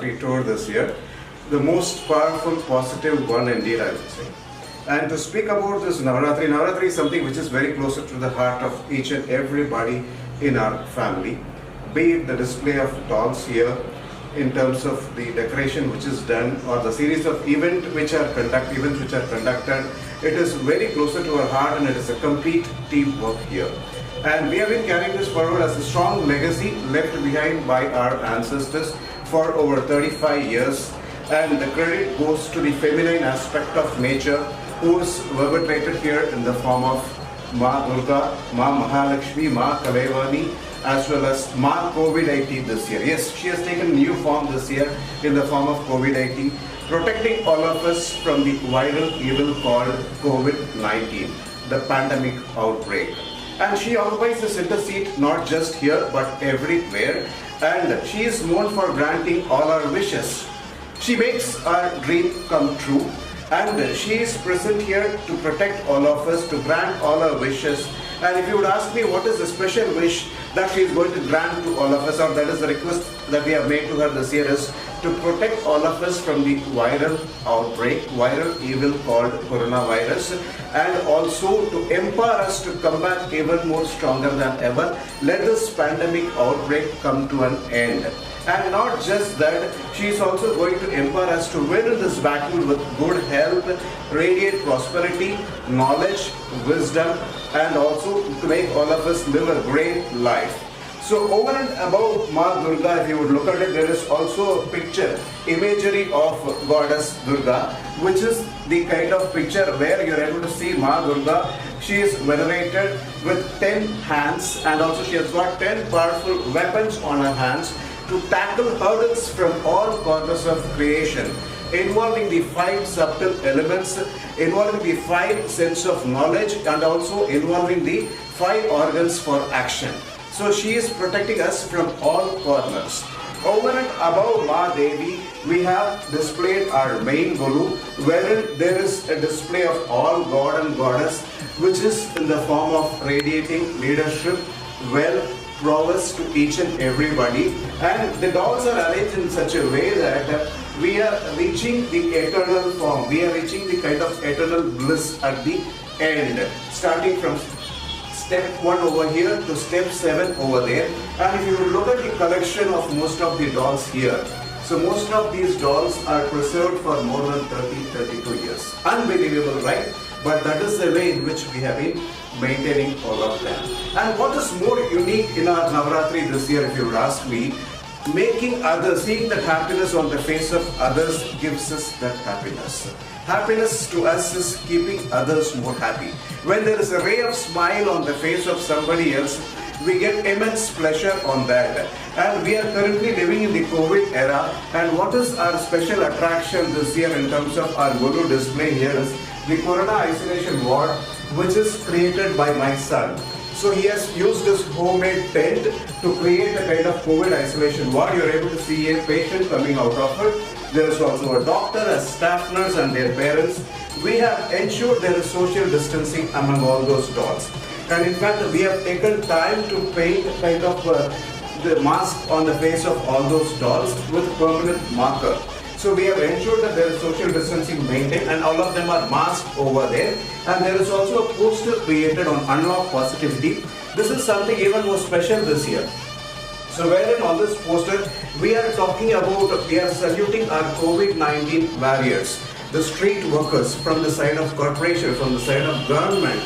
Navaratri tour this year. The most powerful, positive one indeed, I would say. And to speak about this Navaratri, Navaratri is something which is very closer to the heart of each and everybody in our family. Be it the display of dolls here, in terms of the decoration which is done, or the series of events which are conducted, it is very closer to our heart, and it is a complete teamwork here. And we have been carrying this forward as a strong legacy left behind by our ancestors for over 35 years. And the credit goes to the feminine aspect of nature, who is perpetrated here in the form of Ma Durga, Ma Mahalakshmi, Ma Kalaivani, as well as Ma COVID-19 this year. Yes, she has taken new form this year in the form of COVID-19, protecting all of us from the viral evil called COVID-19, the pandemic outbreak. And she occupies the center seat not just here but everywhere, and she is known for granting all our wishes. She makes our dream come true, and she is present here to protect all of us, to grant all our wishes. And if you would ask me what is the special wish that she is going to grant to all of us, or that is the request that we have made to her this year, is to protect all of us from the viral outbreak, viral evil called coronavirus, and also to empower us to come back even more stronger than ever. Let this pandemic outbreak come to an end. And not just that, she is also going to empower us to win in this battle with good health, radiant prosperity, knowledge, wisdom, and also to make all of us live a great life. So over and above Ma Durga, if you would look at it, there is also a picture, imagery of Goddess Durga, which is the kind of picture where you are able to see Ma Durga. She is venerated with 10 hands, and also she has got 10 powerful weapons on her hands to tackle hurdles from all corners of creation, involving the 5 subtle elements, involving the 5 sense of knowledge, and also involving the 5 organs for action. So she is protecting us from all corners. Over and above Ma Devi, we have displayed our main Guru, wherein there is a display of all God and Goddess, which is in the form of radiating leadership, wealth, prowess to each and everybody. And the dolls are arranged in such a way that we are reaching the eternal form, we are reaching the kind of eternal bliss at the end, starting from step 1 over here to step 7 over there. And if you look at the collection of most of the dolls here, so most of these dolls are preserved for more than 30-32 years. Unbelievable, right? But that is the way in which we have been maintaining all of them. And what is more unique in our Navaratri this year, if you would ask me, making others, seeing that happiness on the face of others gives us that happiness. Happiness to us is keeping others more happy. When there is a ray of smile on the face of somebody else, we get immense pleasure on that. And we are currently living in the COVID era, and what is our special attraction this year in terms of our Guru display here is the Corona Isolation Ward, which is created by my son. So he has used this homemade tent to create a kind of COVID isolation ward. You are able to see a patient coming out of it. There is also a doctor, a staff nurse and their parents. We have ensured there is social distancing among all those dolls. And in fact, we have taken time to paint kind of the mask on the face of all those dolls with permanent marker. So we have ensured that there is social distancing maintained, and all of them are masked over there. And there is also a poster created on unlock positivity. This is something even more special this year. So wherein on this poster, we are talking about, we are saluting our COVID-19 warriors, the street workers from the side of corporation, from the side of government.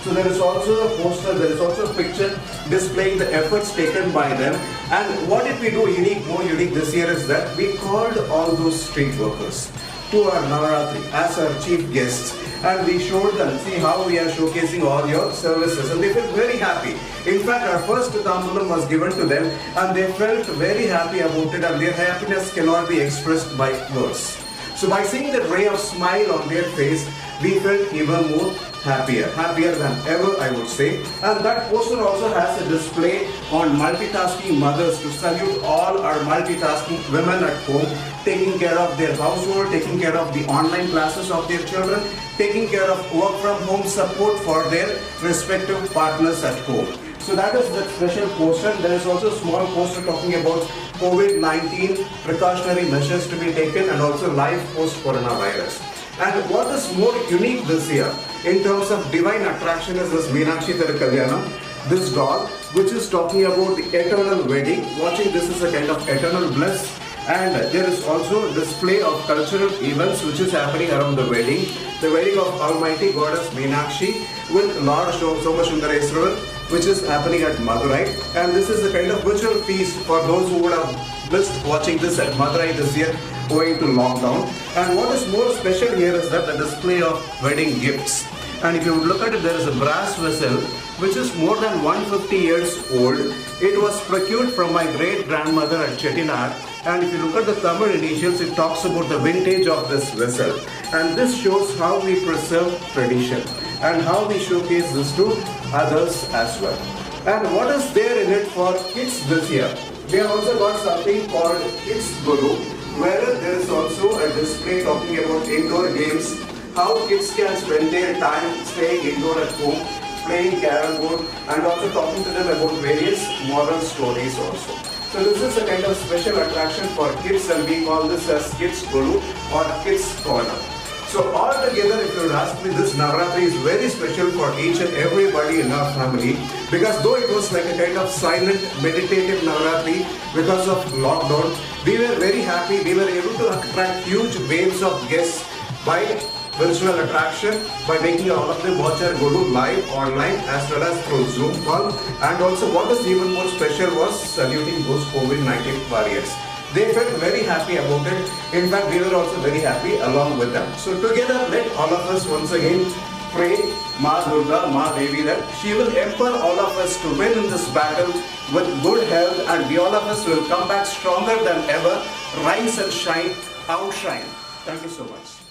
So there is also a poster, there is also a picture displaying the efforts taken by them. And what did we do more unique this year is that we called all those street workers to our Navaratri as our chief guests, and we showed them, see how we are showcasing all your services, and they felt very happy. In fact, our first tambulam was given to them, and they felt very happy about it, and their happiness cannot be expressed by words. So by seeing that ray of smile on their face, we felt even more happier than ever, I would say. And that poster also has a display on multitasking mothers to salute all our multitasking women at home, taking care of their household, taking care of the online classes of their children, taking care of work from home support for their respective partners at home. So that is the special poster. There is also a small poster talking about COVID-19 precautionary measures to be taken and also life post-coronavirus. And what is more unique this year in terms of divine attraction is this Meenakshi Thirukalyanam, this doll which is talking about the eternal wedding. Watching this is a kind of eternal bliss. And there is also a display of cultural events which is happening around the wedding of Almighty Goddess Meenakshi with Lord Somasundareswarar, which is happening at Madurai. And this is a kind of virtual feast for those who would have missed watching this at Madurai this year owing to lockdown. And what is more special here is that the display of wedding gifts. And if you look at it, there is a brass vessel which is more than 150 years old. It was procured from my great grandmother at Chettinad. And if you look at the Tamil initials, it talks about the vintage of this vessel. And this shows how we preserve tradition and how we showcase this to others as well. And what is there in it for kids this year? We have also got something called Kids Guru, where there is also a display talking about indoor games, how kids can spend their time staying indoor at home, playing carrom board, and also talking to them about various moral stories also. So this is a kind of special attraction for kids, and we call this as Kids Guru or Kids Corner. So all together, if you would ask me, this Navaratri is very special for each and everybody in our family, because though it was like a kind of silent, meditative Navaratri because of lockdown, we were very happy. We were able to attract huge waves of guests by virtual attraction, by making all of them watch our Guru live online as well as through Zoom call. And also what is even more special was saluting those COVID-19 warriors. They felt very happy about it. In fact, we were also very happy along with them. So together, let all of us once again pray Ma Durga, Ma Devi, that she will empower all of us to win in this battle with good health, and we all of us will come back stronger than ever, rise and shine, outshine. Thank you so much.